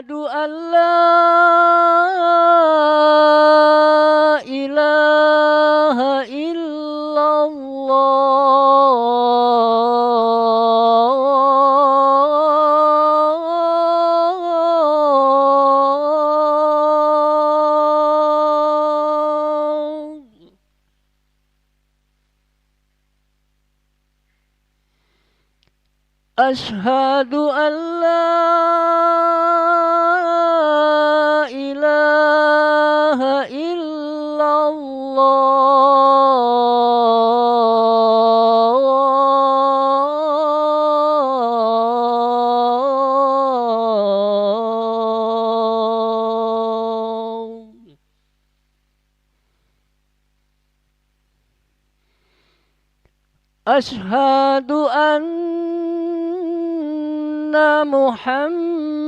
أن لا إله إلا الله. أشهد أن لا إله إلا الله. أشهد أن محمدًا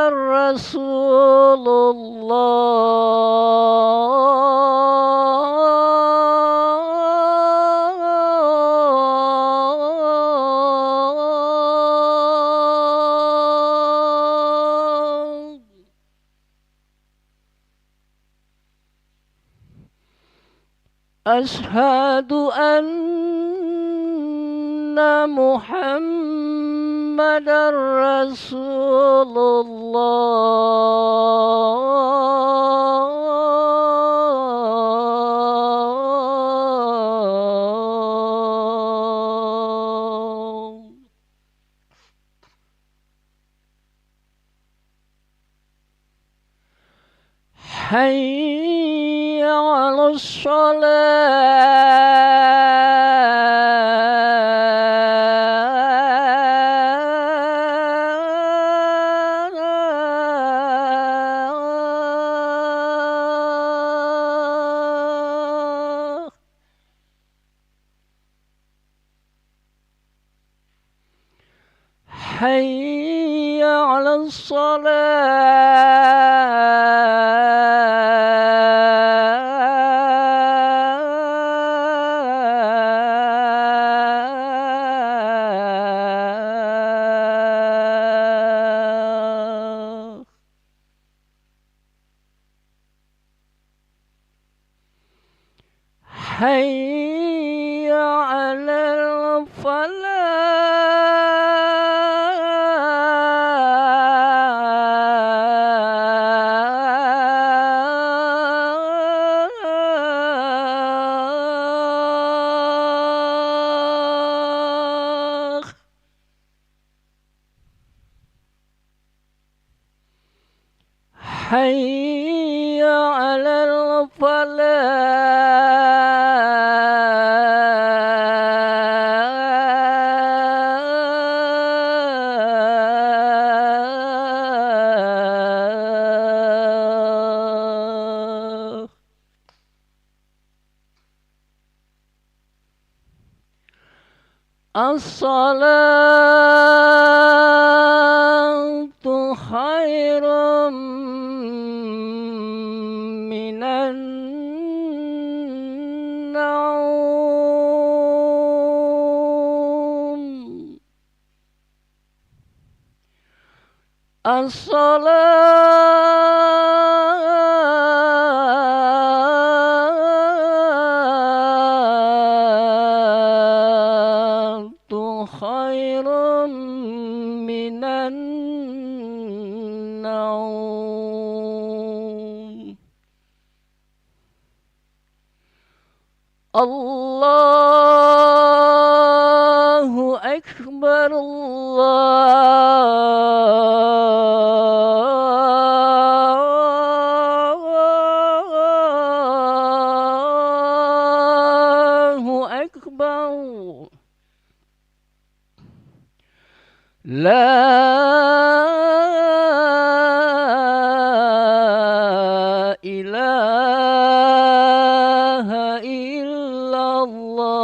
رسول الله. أشهد أن محمدًا رسول الله. حي على الصلاة. حي على الصلاة. حي على الفلاح. حي على الفلاح. الصلاة خير من النوم. الصلاة خير من النوم. الله أكبر. الله أكبر. لا إله إلا الله.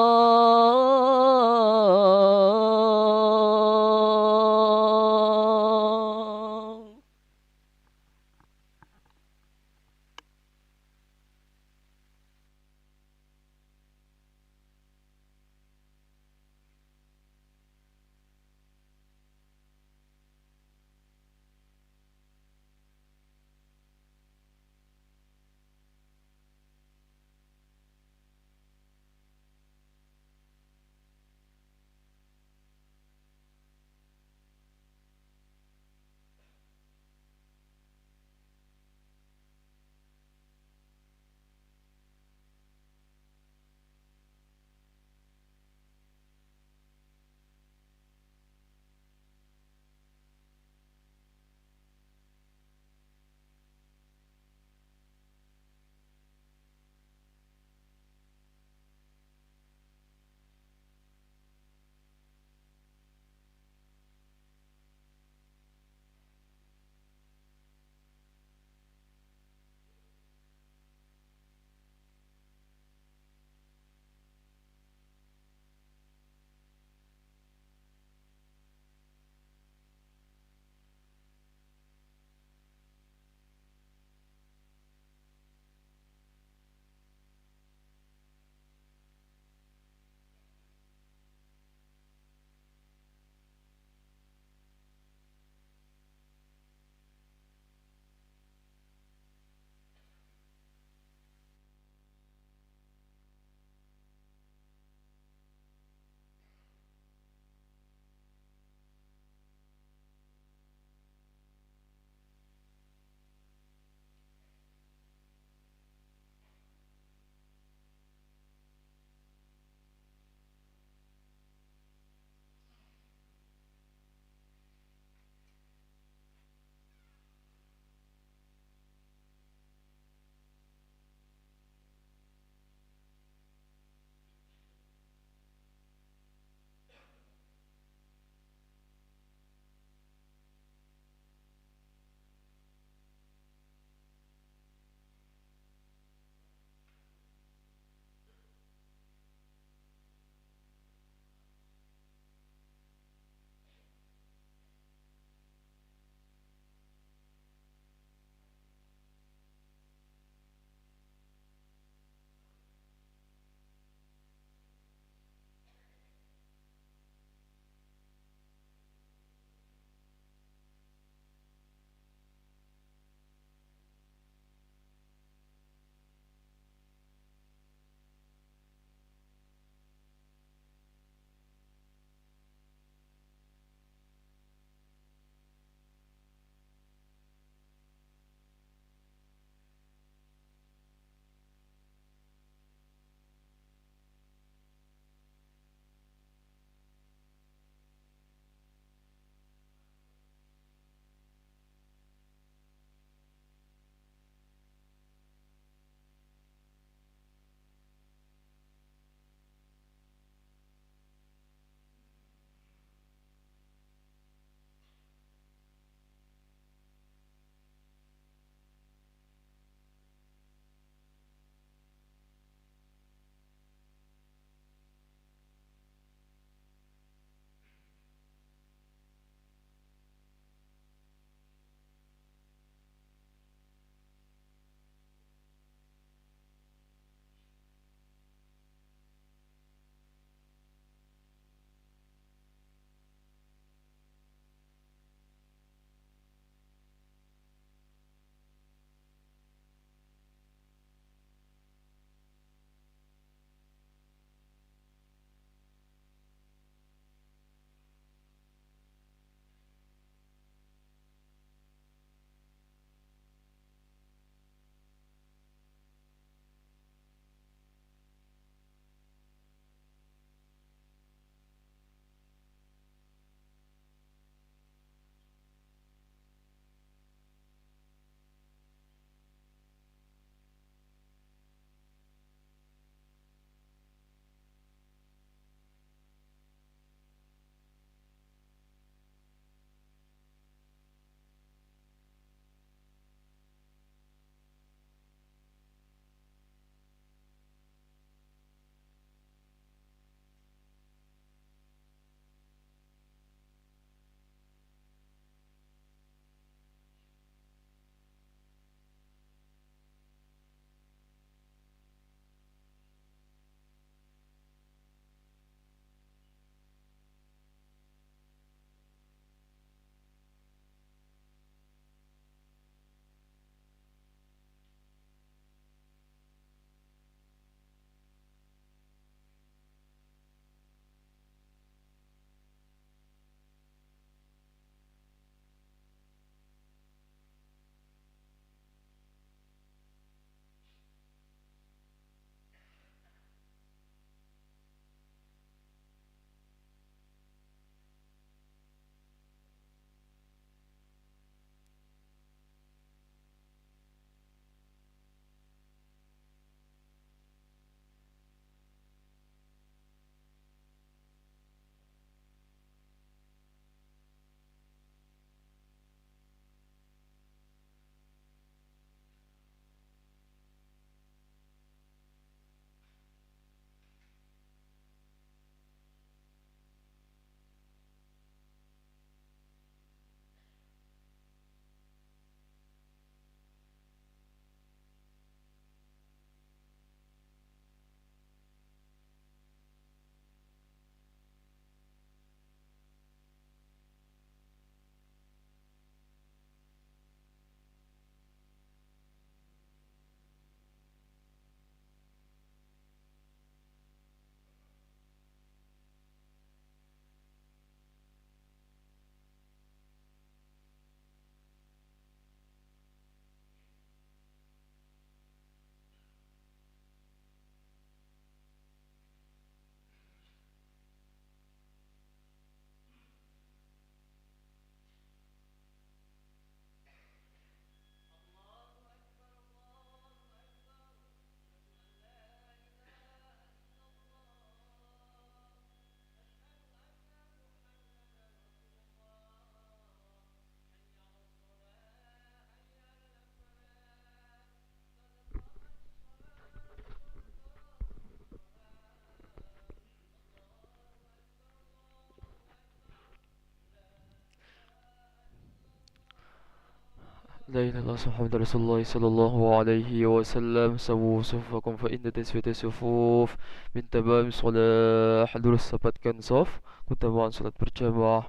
لا إله إلا الله محمد رسول الله صلى الله عليه وسلم. سووا صفكم فإن تسوية الصفوف من تمام الصلاة. Lurus rapatkan saf, keutamaan salat berjamaah.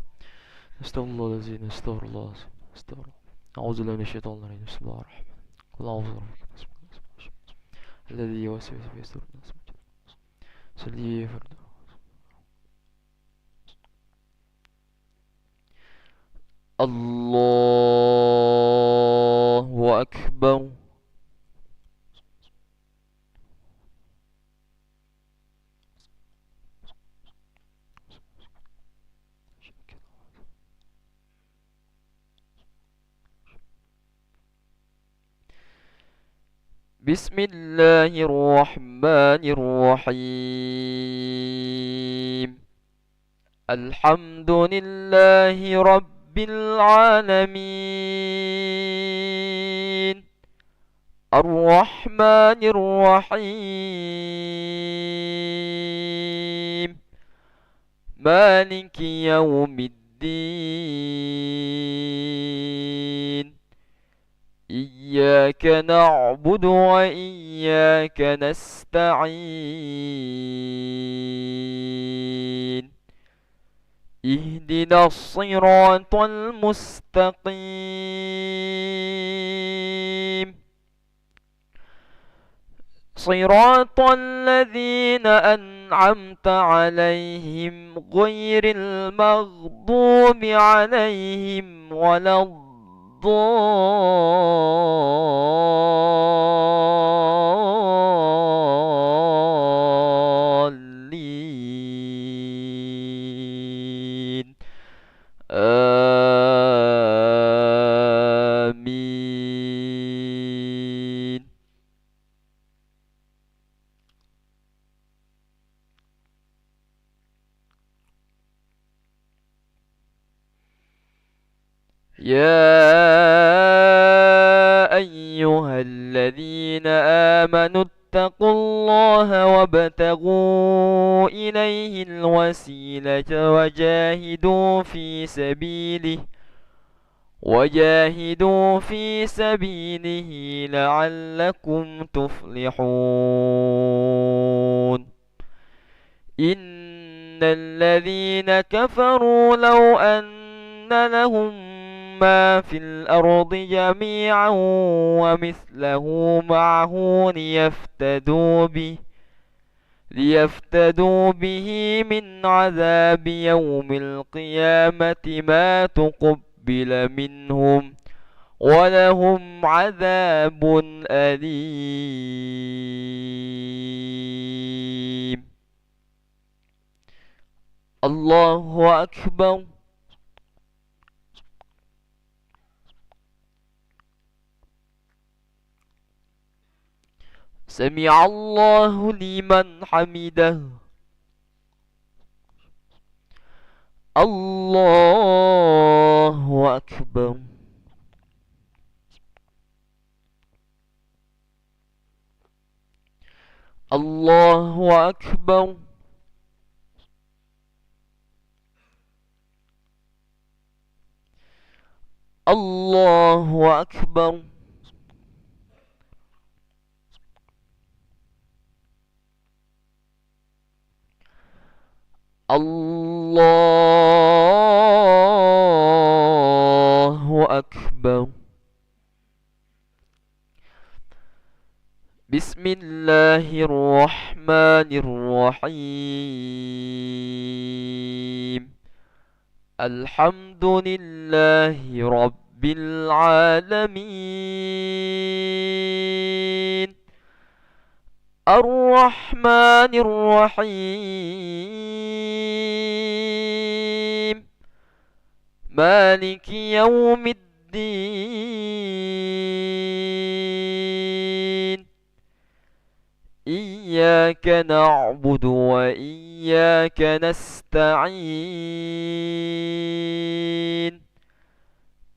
Astagfirullahaladzim, astagfirullah, astagfirullah. A'udzubillahi minasyaitonir rajim. Bismillahirrahmanirrahim. Qul a'udzu birabbin nas, alladzi yuwaswisu fi sudurin nas. Salli farda. Allahu akbar. Bismillahirrahmanirrahim. Alhamdulillahi rabbil alamin. Ar-Rahmanir Rahim. Maliki yaumiddin. Iyyaka na'budu wa iyyaka nasta'in. Ihdinas siratal mustaqim. صراط الذين أنعمت عليهم غير المغضوب عليهم ولا الضالين. آمين. يا أيها الذين آمنوا اتقوا الله وابتغوا إليه الوسيلة وجاهدوا في سبيله لعلكم تفلحون. إن الذين كفروا لو أن لهم ما في الأرض جميعا ومثله معه ليفتدوا به من عذاب يوم القيامة ما تقبل منهم ولهم عذاب أليم. الله أكبر. سمع الله لمن حمده. الله أكبر. الله أكبر. الله أكبر. الله أكبر. بسم الله الرحمن الرحيم. الحمد لله رب العالمين. الرحمن الرحيم. مالك يوم الدين. إياك نعبد وإياك نستعين.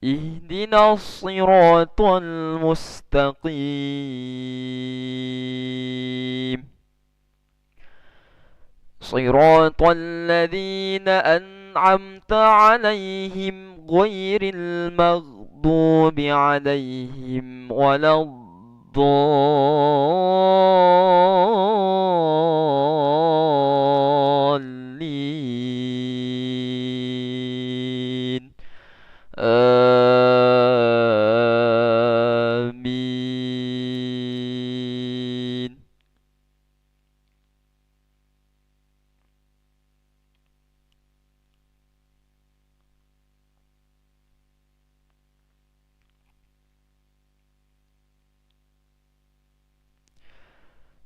اهدنا الصراط المستقيم. صراط الذين أنعمت عليهم غير المغضوب المغضوب عليهم ولا الضالين آمين.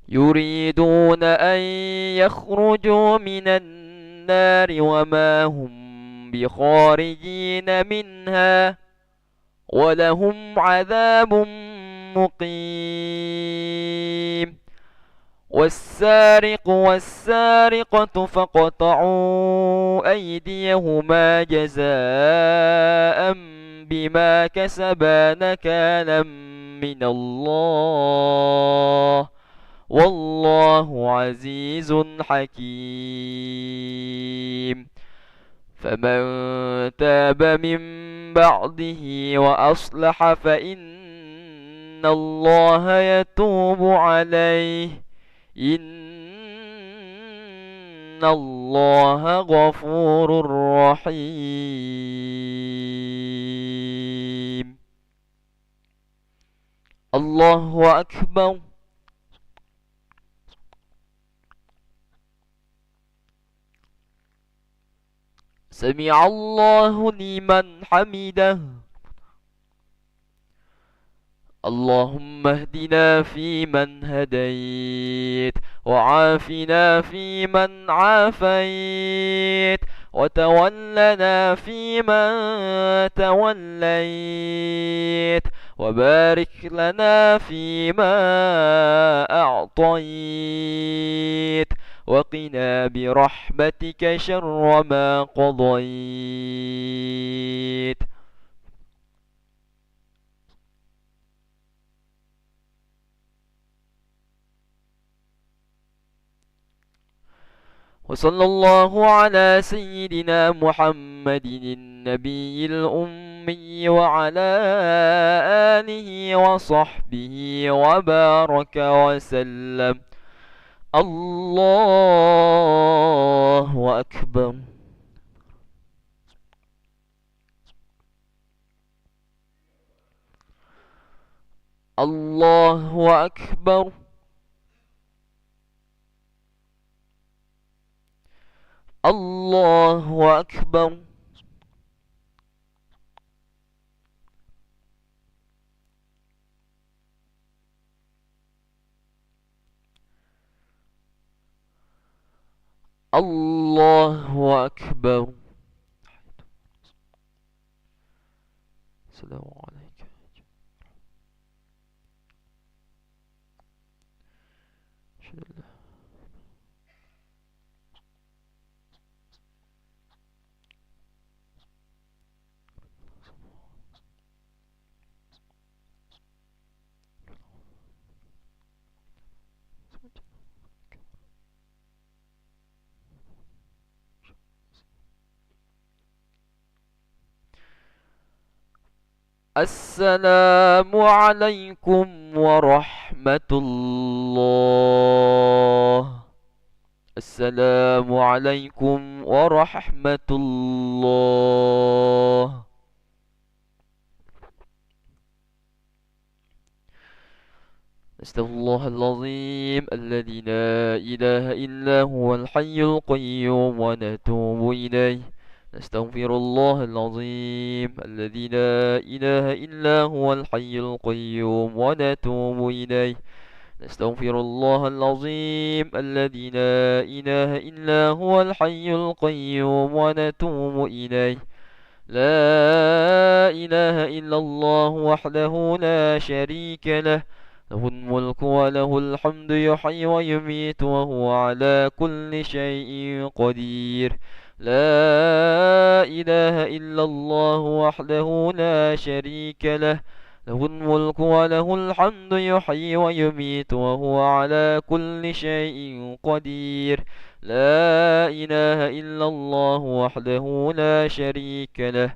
يريدون أن يخرجوا من النار وما هم بخارجين منها ولهم عذاب مقيم. والسارق والسارقة فاقطعوا أيديهما جزاء بما كسبا نكالا من الله والله عزيز حكيم. فمن تاب من بعده وأصلح فإن الله يتوب عليه إن الله غفور رحيم. الله أكبر. سمع الله لمن حمده. اللهم اهدنا فيمن هديت وعافنا فيمن عافيت وتولنا فيمن توليت وبارك لنا فيما أعطيت وقنا برحمتك شر ما قضيت. وصلى الله على سيدنا محمد النبي الأمي وعلى آله وصحبه وبارك وسلم. الله أكبر. الله أكبر. الله أكبر. الله أكبر. السلام عليك. السلام عليكم ورحمة الله. السلام عليكم ورحمة الله. نستغفر الله العظيم الذي لا إله إلا هو الحي القيوم ونتوب إليه. نستغفر الله العظيم الذي لا إله إلا هو الحي القيوم ونتوب إليه. نستغفر الله العظيم الذي لا إله إلا هو الحي القيوم ونتوب إليه. لا إله إلا الله وحده لا شريك له له الملك وله الحمد يحيي ويميت وهو على كل شيء قدير. لا إله إلا الله وحده لا شريك له له الملك وله الحمد يحيي ويميت وهو على كل شيء قدير. لا إله إلا الله وحده لا شريك له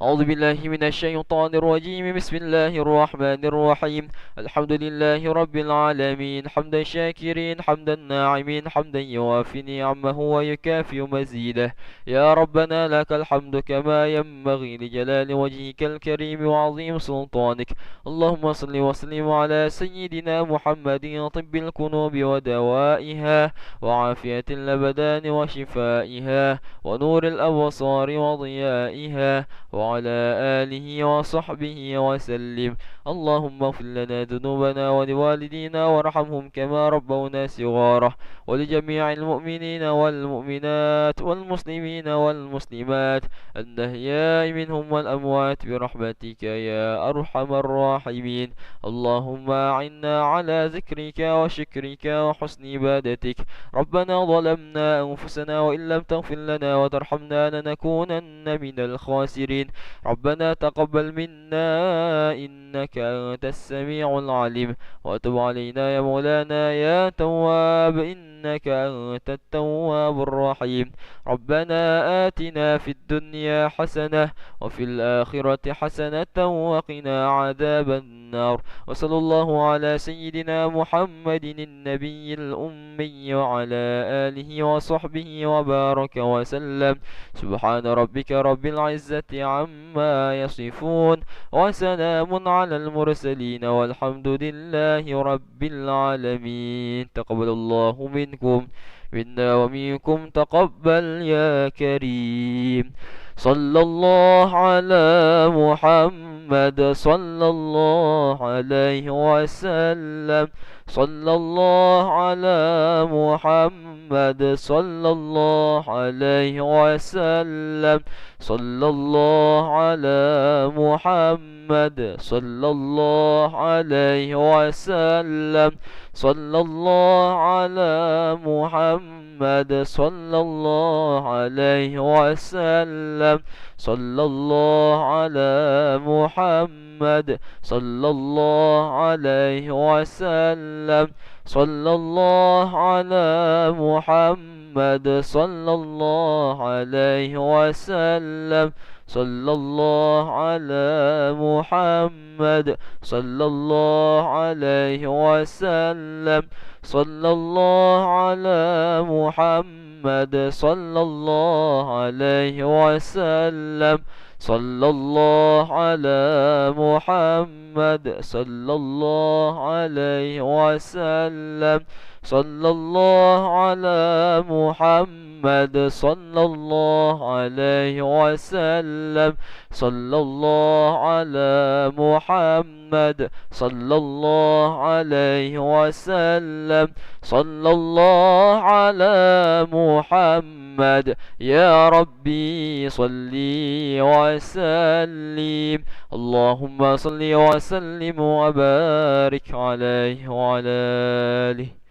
أعوذ بالله من الشيطان الرجيم. بسم الله الرحمن الرحيم. الحمد لله رب العالمين، حمد الشاكرين حمد الناعمين، حمدا يوافي نعمه ويكافئ مزيده. يا ربنا لك الحمد كما ينبغي لجلال وجهك الكريم وعظيم سلطانك. اللهم صل وسلم على سيدنا محمد، طب القلوب ودوائها، وعافية الأبدان وشفائها، ونور الأبصار وضيائها، وعلى آله وصحبه وسلم. اللهم اغفر لنا ذنوبنا ولوالدينا وارحمهم كما ربونا صغارا، ولجميع المؤمنين والمؤمنات والمسلمين والمسلمات الأحياء منهم والأموات برحمتك يا أرحم الراحمين. اللهم أعنا على ذكرك وشكرك وحسن عبادتك. ربنا ظلمنا أنفسنا وإن لم تغفر لنا وترحمنا لنكونن من الخاسرين. ربنا تقبل منا إنك أنت السميع العليم، وتب علينا يا مولانا يا تواب إنك أنت التواب الرحيم. ربنا آتنا في الدنيا حسنة وفي الآخرة حسنة وقنا عذاب النار. وصلى الله على سيدنا محمد النبي الأمي وعلى آله وصحبه وبارك وسلم. سبحان ربك رب العزة عما يصفون، وسلام على المرسلين، والحمد لله رب العالمين. تقبل الله منكم منا ومنكم تقبل يا كريم. صلى الله على محمد، صلى الله عليه وسلم. صلى الله على محمد، صلى الله عليه وسلم. صلى الله على محمد، صلى الله عليه وسلم. صلى الله على محمد، صلى الله عليه وسلم. صلى الله على محمد، صلى الله عليه وسلم. صلى الله على محمد، صلى الله عليه وسلم. صلى الله على محمد، صلى الله عليه وسلم. صلى الله على محمد، صلى الله عليه وسلم. صلى الله على محمد، صلى الله عليه وسلم. صلى الله على محمد، صلى الله عليه وسلم. صلى الله على محمد، صلى الله عليه وسلم. صلى الله على محمد. يا ربي صلي وسلم. اللهم صل وسلم وبارك عليه وعلى آله.